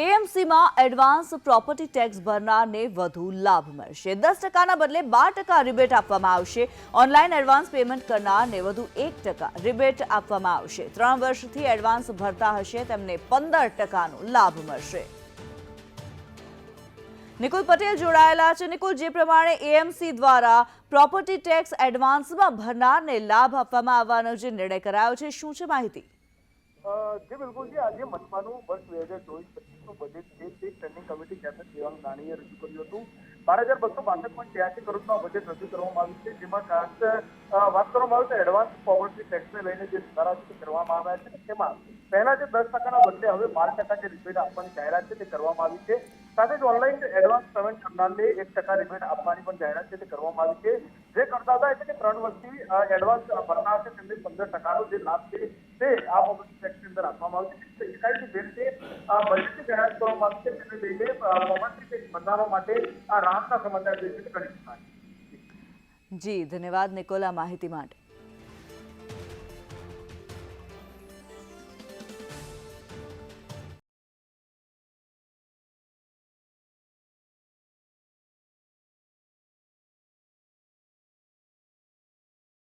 એએમસીમાં advance property tax ભરનારને વધુ લાભ મળશે। 10%ના બદલે 12% રિબેટ આપવામાં આવશે। ઓનલાઈન એડવાન્સ પેમેન્ટ કરનારને વધુ 1% રિબેટ આપવામાં આવશે। 3 વર્ષથી એડવાન્સ ભરતા હશે તેમને 15%નો લાભ મળશે। નિકુલ પટેલ જોડાયેલા છે। નિકુલ, જે પ્રમાણે એએમસી દ્વારા પ્રોપર્ટી ટેક્સ એડવાન્સમાં ભરનારને લાભ આપવામાં આવવાનો જે નિર્ણય કરાયો છે, શું છે માહિતી? જી બિલકુલ જી, આજે મનપાનું વર્ષ 2024-25નું બજેટ છે તે સ્ટેન્ડિંગ કમિટી ચેરમેન દેવાંગ દાણીએ રજૂ કર્યું હતું। 12,262.83 કરોડનું આ બજેટ રજૂ કરવામાં આવ્યું છે, જેમાં ખાસ વાત કરવામાં આવે તો એડવાન્સ પ્રોપર્ટી ટેક્સને લઈને જે સુધારા છે તે કરવામાં આવ્યા છે। તેમાં પહેલા જે 10%ના બદલે હવે 12% જે રિબેટ આપવાની જાહેરાત છે તે કરવામાં આવી છે। સાથે જ ઓનલાઈન એડવાન્સ પેમેન્ટ કરનારને 1% રિબેટ આપવાની પણ જાહેરાત છે તે કરવામાં આવી છે। જે કરદાતા એટલે કે 3 વર્ષથી એડવાન્સ ભરતા હશે તેમને 15%નો જે લાભ છે તે આ પ્રોપર્ટી ટેક્સની અંદર આપવામાં આવશે। એકાએકી જે રીતે બજેટની જાહેરાત કરવામાં આવી છે તેને લઈને પ્રોપર્ટી ટેક્સ ભરનારો માટે આ રાહતના સમાચાર જે છે તે ગણી શકાય। જી, ધન્યવાદ નિકોલ આ માહિતી માટે।